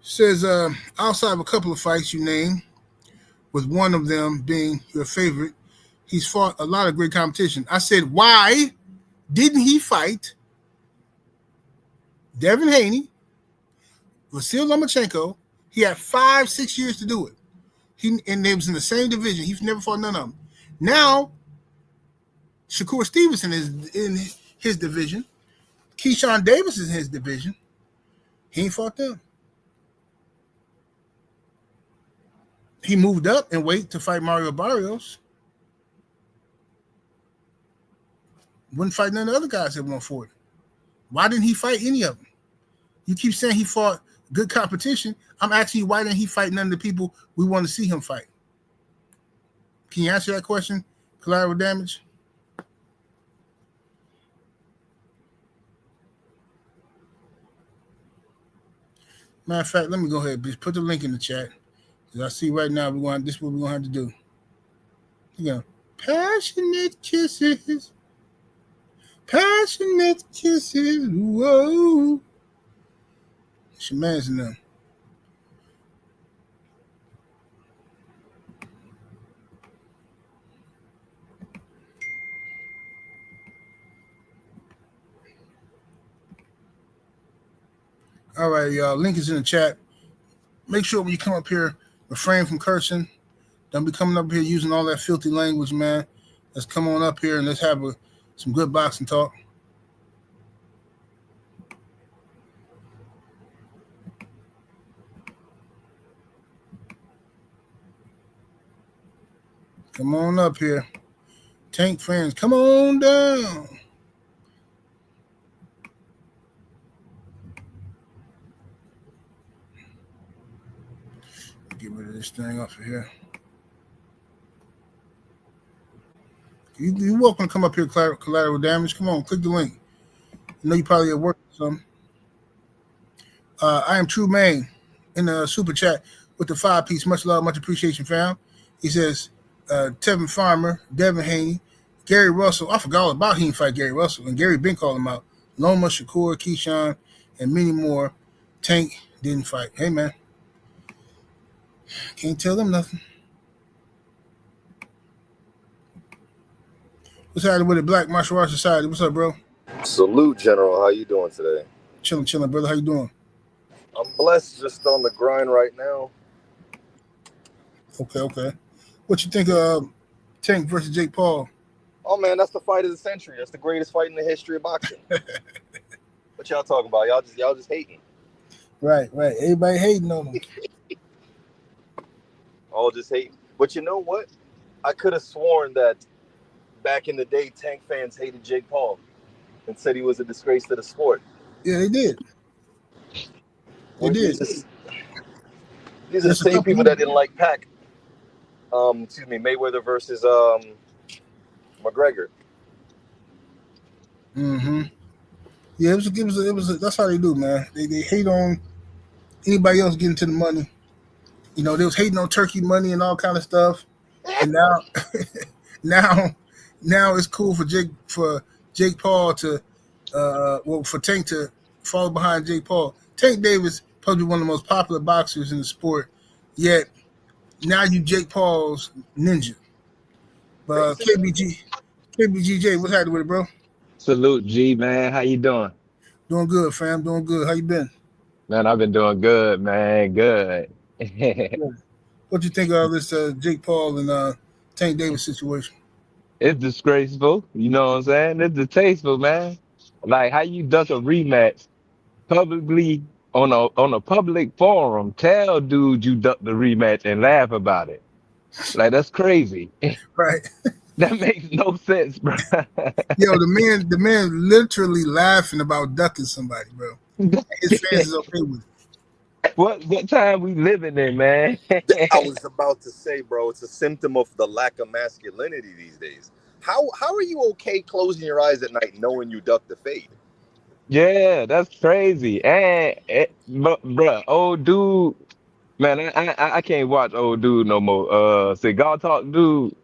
Says outside of a couple of fights you named, with one of them being your favorite, he's fought a lot of great competition. I said, why didn't he fight Devin Haney, Vasyl Lomachenko? He had 5-6 years to do it. And they was in the same division. He's never fought none of them. Now, Shakur Stevenson is in his division. Keyshawn Davis is in his division. He ain't fought them. He moved up and wait to fight Mario Barrios. Wouldn't fight none of the other guys at 140. Why didn't he fight any of them? You keep saying he fought good competition. I'm asking you, why didn't he fight none of the people we want to see him fight? Can you answer that question? Collateral Damage? Matter of fact, let me go ahead. Just put the link in the chat. Because I see right now this is what we're going to have to do. You know, passionate kisses. Passionate kisses. Whoa. It's your man's in them. All right, y'all. Link is in the chat. Make sure when you come up here, refrain from cursing. Don't be coming up here using all that filthy language, man. Let's come on up here and let's have some good boxing talk. Come on up here. Tank fans, come on down. Get rid of this thing off of here. You're welcome to come up here, Collateral Damage. Come on, click the link. I know you probably at work or something. I am True Maine in the super chat with the 5-piece. Much love, much appreciation, fam. He says, Tevin Farmer, Devin Haney, Gary Russell. I forgot all about he didn't fight Gary Russell, and Gary been calling him out. Loma, Shakur, Keyshawn, and many more. Tank Didn't fight. Hey man, can't tell them nothing. What's happening with the Black Martial Arts Society? What's up, bro? Salute, General. How you doing today? Chilling, brother. How you doing? I'm blessed, just on the grind right now. Okay. What you think of Tank versus Jake Paul? Oh man, that's the fight of the century. That's the greatest fight in the history of boxing. What y'all talking about? Y'all just hating. Right. Everybody hating on him. All just hating. But you know what? I could have sworn that back in the day, Tank fans hated Jake Paul and said he was a disgrace to the sport. Yeah, they did. These are the same people that didn't like Pac. Mayweather versus McGregor. Mm-hmm. Yeah, it was. That's how they do, man. They hate on anybody else getting to the money. You know, they was hating on turkey money and all kind of stuff. And now it's cool for Jake Paul to for Tank to follow behind Jake Paul. Tank Davis probably one of the most popular boxers in the sport. Yet now you Jake Paul's ninja. But KBGJ, what's happening with it, bro? Salute, G, man. How you doing? Doing good, fam. Doing good. How you been? Man, I've been doing good, man. Good. What you think of this Jake Paul and Tank Davis situation? It's disgraceful. You know what I'm saying? It's distasteful, man. Like, how you duck a rematch publicly on a public forum? Tell dude you ducked the rematch and laugh about it. Like, that's crazy. Right. That makes no sense, bro. Yo, the man literally laughing about ducking somebody, bro. His fans is okay with it. What time we living in, man? I was about to say, bro, it's a symptom of the lack of masculinity these days. How are you okay closing your eyes at night knowing you ducked the fade? Yeah, that's crazy. And bruh, old dude, man, I can't watch old dude no more. Cigar Talk dude,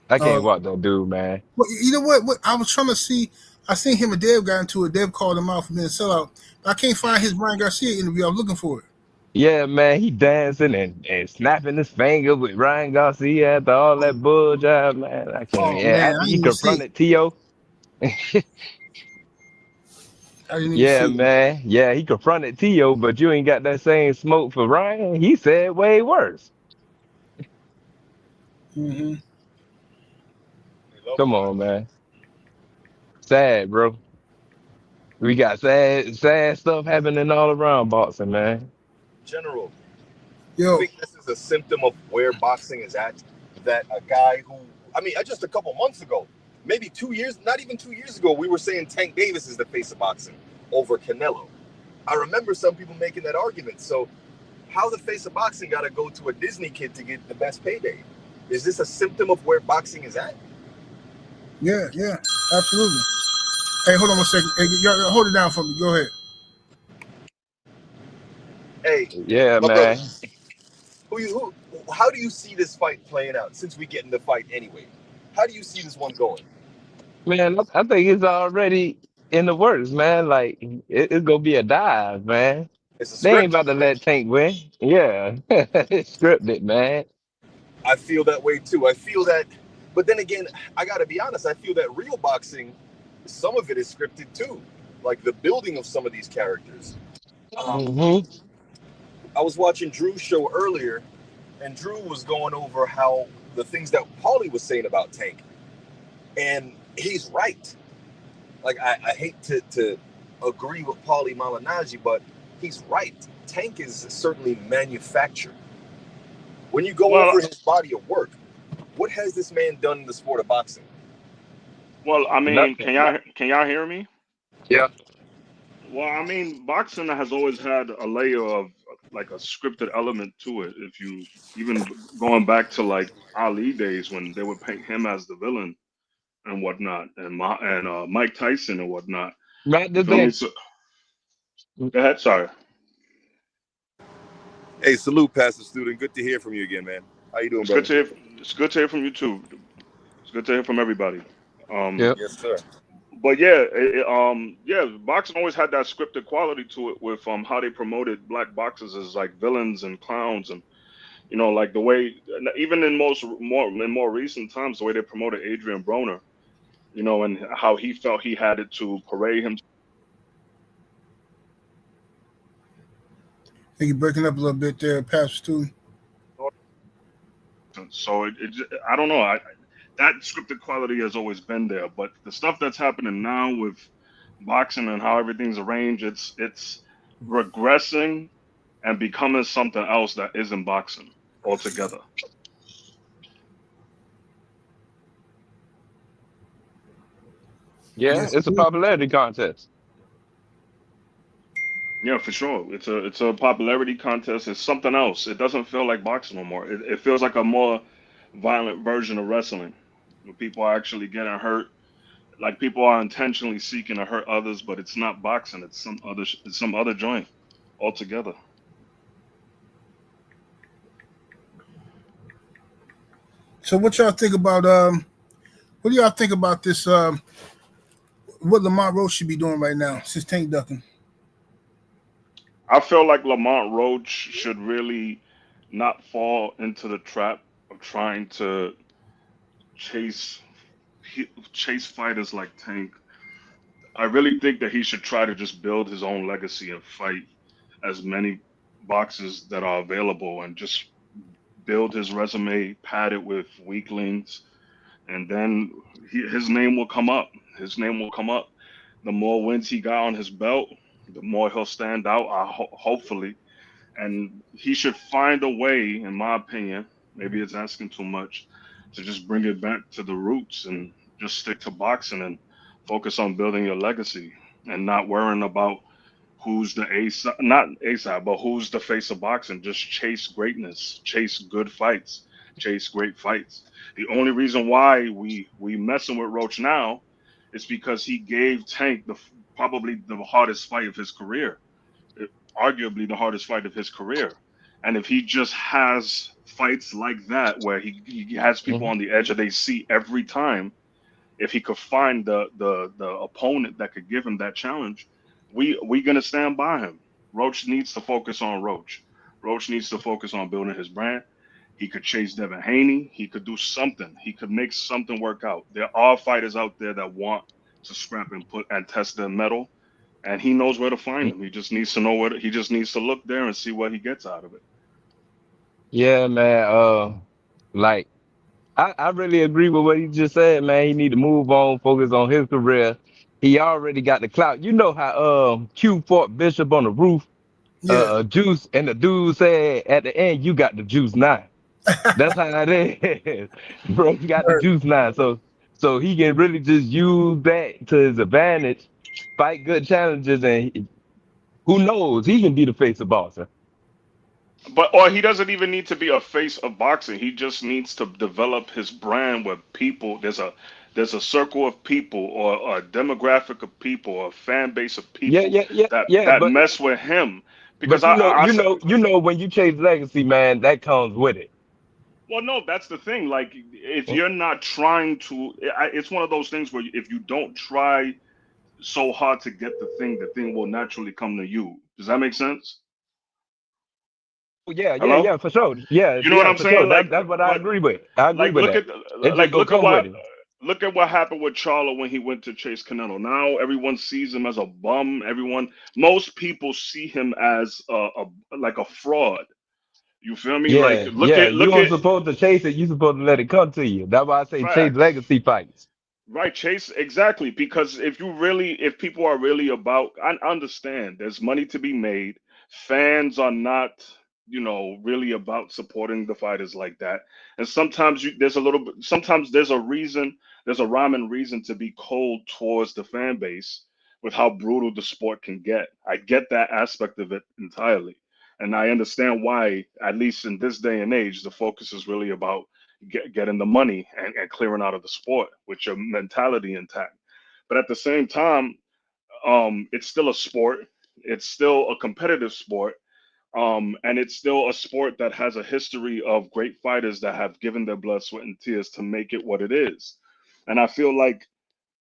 I can't watch that dude, man. Well, you know what? I was trying to see. I seen him and Dev got into it. Dev called him out for being a sellout. But I can't find his Ryan Garcia interview. I was looking for it. Yeah, man, he dancing and snapping his finger with Ryan Garcia after all that bull job, man. I can't. Oh Yeah, man, after I he didn't even see it. confronted Tio. I didn't even Yeah, see it. man. Yeah, he confronted Tio, but you ain't got that same smoke for Ryan. He said way worse. Mm-hmm. Come on, man. Sad, bro. We got sad stuff happening all around boxing, man. General, Yo, I think this is a symptom of where boxing is at. That a guy who, just a couple months ago, maybe 2 years, not even 2 years ago, we were saying Tank Davis is the face of boxing over Canelo. I remember some people making that argument. So how the face of boxing got to go to a Disney kid to get the best payday? Is this a symptom of where boxing is at? yeah, absolutely. Hey, hold on one second. Hey, y'all hold it down for me. Go ahead. Hey, Yeah, my man. brother, how do you see this fight playing out? Since we get in the fight anyway, how do you see this one going? Man, I think it's already in the works, man. Like it's gonna be a dive, man. It's a They ain't script. about to let Tank win. Yeah, it's scripted, man. I feel that way too. I feel that, but then again, I gotta be honest. I feel that real boxing, some of it is scripted too, like the building of some of these characters. Mm-hmm. I was watching Drew's show earlier, and Drew was going over how the things that Paulie was saying about Tank, and he's right. Like I hate to agree with Paulie Malignaggi, but he's right. Tank is certainly manufactured. When you go over his body of work, what has this man done in the sport of boxing? Well, I mean, Nothing. can y'all hear me? Yeah. Well, I mean, boxing has always had a layer of like a scripted element to it. If you even going back to like Ali days when they would paint him as the villain and whatnot, and Mike Tyson and whatnot. Right You the feel me? thing. So, go ahead. Sorry. Hey, salute, Pastor Student. Good to hear from you again, man. How you doing, It's good brother? to hear. It's good to hear from you too. It's good to hear from everybody. Yep. Yes, sir. But yeah, yeah, boxing always had that scripted quality to it with how they promoted black boxers as like villains and clowns, and like the way, even in more recent times, the way they promoted Adrian Broner, and how he felt he had it to parade himself. I think you're breaking up a little bit there, Pastor Stu. So I don't know. That scripted quality has always been there, but the stuff that's happening now with boxing and how everything's arranged, it's regressing and becoming something else that isn't boxing altogether. Yeah, it's a popularity contest. Yeah, for sure. It's a popularity contest. It's something else. It doesn't feel like boxing no more. It feels like a more violent version of wrestling, where people are actually getting hurt. Like people are intentionally seeking to hurt others, but it's not boxing. It's some other joint altogether. So what y'all think about what do y'all think about this what Lamont Roach should be doing right now since Tank ducking? I feel like Lamont Roach should really not fall into the trap of trying to chase chase fighters like Tank. I really think that he should try to just build his own legacy and fight as many boxes that are available and just build his resume, pad it with weaklings, and then his name will come up. His name will come up. The more wins he got on his belt, the more he'll stand out, hopefully. And he should find a way, in my opinion, maybe it's asking too much, to just bring it back to the roots and just stick to boxing and focus on building your legacy and not worrying about who's the ace, not A side, but who's the face of boxing. Just chase greatness, chase good fights, chase great fights. The only reason why we messing with Roach now is because he gave Tank probably the hardest fight of his career, arguably the hardest fight of his career. And if he just has fights like that where he has people Mhm. on the edge of their seat every time, if he could find the opponent that could give him that challenge, we gonna stand by him. Roach needs to focus on Roach. Roach needs to focus on building his brand. He could chase Devin Haney. He could do something. He could make something work out. There are fighters out there that want to scrap and put and test their metal, and he knows where to find them. He just needs to know what he just needs to look there and see what he gets out of it. Yeah, man. Like I really agree with what he just said, man. He need to move on, focus on his career. He already got the clout. You know how Q fought Bishop on the roof, Yeah. Juice, and the dude said at the end, "You got the juice now." That's how that is, bro. You got the juice now, so he can really just use that to his advantage, fight good challenges, and who knows, he can be the face of boxing. But or he doesn't even need to be a face of boxing. He just needs to develop his brand where people there's a circle of people or a demographic of people or a fan base of Yeah, people yeah, yeah, that yeah. that But mess with him. Because but you know when you chase legacy, man, that comes with it. well, no, that's the thing. Like if you're not trying to, it's one of those things where if you don't try so hard to get the thing will naturally come to you. Does that make sense? Yeah, yeah, Hello? yeah, for sure. Yeah, You know what yeah, I'm for sure. saying? That's what I But agree with. I agree like with that. It just gonna look at come with what it. happened with Charlo when he went to chase Canelo. Now everyone sees him as a bum. Most people see him as like a fraud. You feel me? Like Yeah, yeah. You look aren't at supposed to chase it. You supposed to let it come to you. That's why I say chase facts. legacy fights. Right, Chase, exactly. Because if people are really about, I understand there's money to be made. Fans are not, really about supporting the fighters like that. And sometimes sometimes there's a rhyme and reason to be cold towards the fan base with how brutal the sport can get. I get that aspect of it entirely. And I understand why, at least in this day and age, the focus is really about getting the money and clearing out of the sport with your mentality intact. But at the same time, it's still a sport. It's still a competitive sport. And it's still a sport that has a history of great fighters that have given their blood, sweat, and tears to make it what it is. And I feel like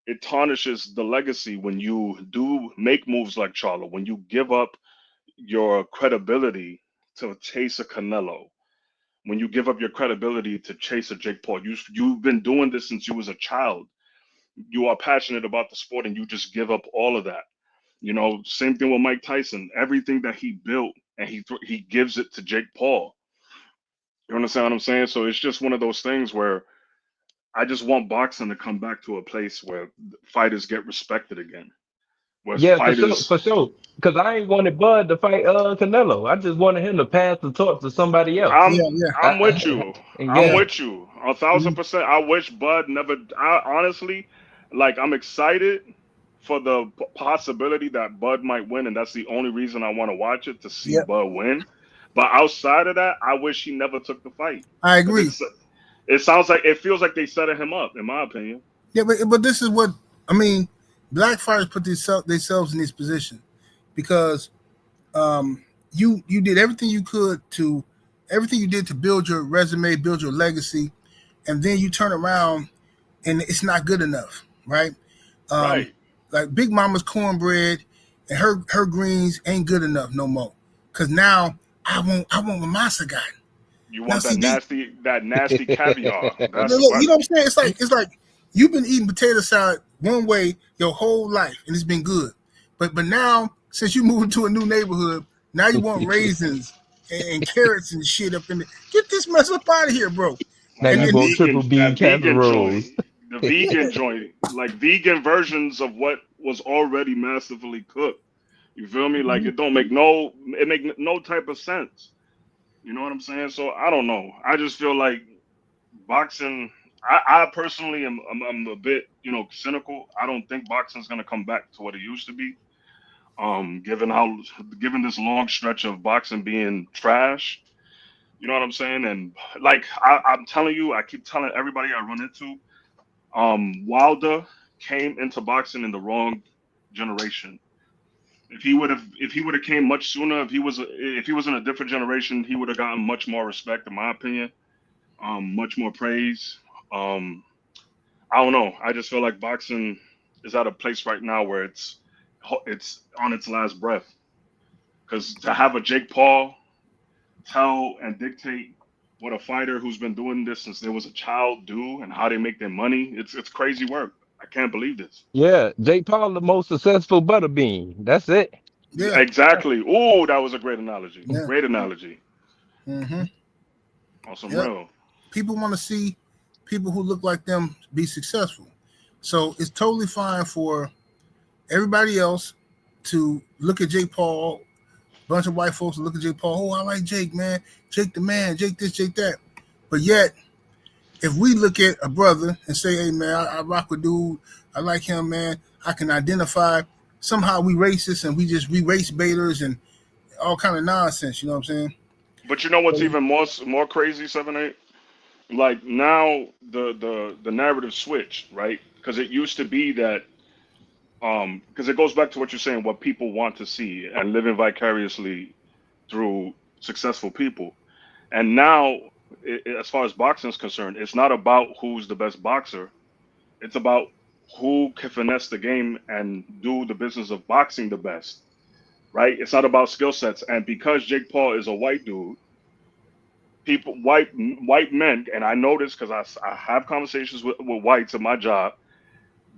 it tarnishes the legacy when you do make moves like Charlo, when you give up your credibility to chase a Canelo, when you give up your credibility to chase a Jake Paul. You've been doing this since you was a child. You are passionate about the sport, and you just give up all of that. You know, same thing with Mike Tyson. Everything that he built, and he gives it to Jake Paul. You understand what I'm saying? So it's just one of those things where I just want boxing to come back to a place where fighters get respected again. Where Yeah, fighters, for sure. Because I ain't wanted Bud to fight Canelo. I just wanted him to pass the torch to somebody else. Yeah, yeah, I'm with you. And I'm yeah, with you 1,000%. I wish Bud never. I honestly, like, I'm excited for the possibility that Bud might win, and that's the only reason I want to watch it, to see yep. Bud win. But outside of that, I wish he never took the fight. I agree. It feels like they set him up, in my opinion. Yeah, but this is what I mean. Black fighters put themselves in this position because you did everything you did to build your resume, build your legacy, and then you turn around and it's not good enough, right? Right. Like Big Mama's cornbread and her greens ain't good enough no more. Cause now I want a masa guy. You want that nasty caviar. That's Look, you know what I'm saying? It's like you've been eating potato salad one way your whole life, and it's been good. But now, since you moved to a new neighborhood, now you want raisins and carrots and shit up in there. Get this mess up out of here, bro. now you want triple bean casseroles. The vegan joint, like vegan versions of what was already masterfully cooked. You feel me? Like it make no type of sense. You know what I'm saying? So I don't know. I just feel like boxing. I personally am I'm a bit, cynical. I don't think boxing's gonna come back to what it used to be. Given this long stretch of boxing being trash, you know what I'm saying? And like I'm telling you, I keep telling everybody I run into, Wilder came into boxing in the wrong generation. If he would have came much sooner, if he was in a different generation, he would have gotten much more respect, in my opinion. Much more praise. I don't know. I just feel like boxing is at a place right now where it's on its last breath. Because to have a Jake Paul tell and dictate what a fighter who's been doing this since they was a child do and how they make their money, it's crazy work. I can't believe this. Yeah, Jake Paul, the most successful butterbean. That's it. Yeah, exactly. Oh, that was a great analogy. Yeah. Great analogy. Mm-hmm. Awesome, Yep. real. People want to see people who look like them be successful. So it's totally fine for everybody else to look at Jake Paul. A bunch of white folks to look at Jake Paul. Oh, I like Jake, man. Jake the man. Jake this, Jake that. But yet, if we look at a brother and say, hey, man, I rock with dude. I like him, man. I can identify. Somehow we racist and we race baiters and all kind of nonsense. You know what I'm saying? But you know what's even more crazy, 7-8? Like now the narrative switched, right? Because it used to be that because it goes back to what you're saying, what people want to see and living vicariously through successful people. And now, as far as boxing is concerned, it's not about who's the best boxer. It's about who can finesse the game and do the business of boxing the best, right? It's not about skill sets. And because Jake Paul is a white dude, white men, and I know this because I have conversations with whites at my job.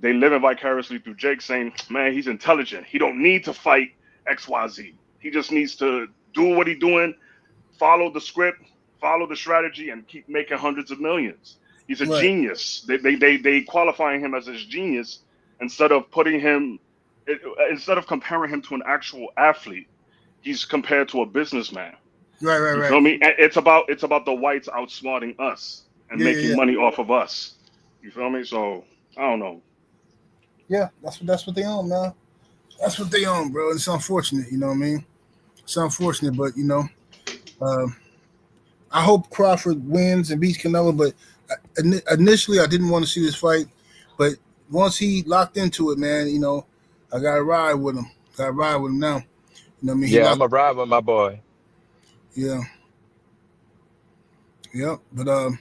They live vicariously through Jake, saying, man, he's intelligent. He don't need to fight XYZ. He just needs to do what he's doing, follow the script, follow the strategy, and keep making hundreds of millions. He's a genius. They qualifying him as a genius instead of comparing him to an actual athlete. He's compared to a businessman. Right. You feel me? It's about the whites outsmarting us and making money off of us. You feel me? So I don't know. Yeah, that's what they own, man. That's what they own, bro. It's unfortunate, you know what I mean? It's unfortunate, but I hope Crawford wins and beats Canelo. But initially, I didn't want to see this fight, but once he locked into it, man, I gotta ride with him. Gotta ride with him now. You know what I mean? Yeah, I'm a ride with my boy. Yeah. But I'm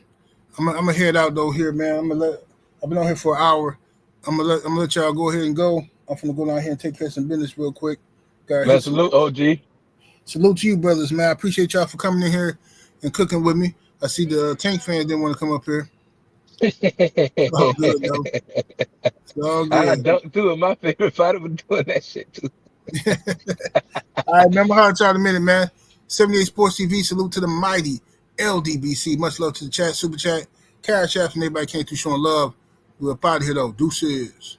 gonna head out though here, man. I've been on here for an hour. I'm gonna let y'all go ahead and go. I'm gonna go down here and take care of some business real quick. Man, salute, OG. Salute to you, brothers, man. I appreciate y'all for coming in here and cooking with me. I see the Tank fans didn't want to come up here. It's all good, though. It's all good. I dunked too. My favorite fighter was doing that shit too. All right, remember how y'all in a minute, man. 78 Sports TV. Salute to the mighty LDBC. Much love to the chat, super chat, cash apps, and everybody came through showing love. We're up out of here though. Deuces.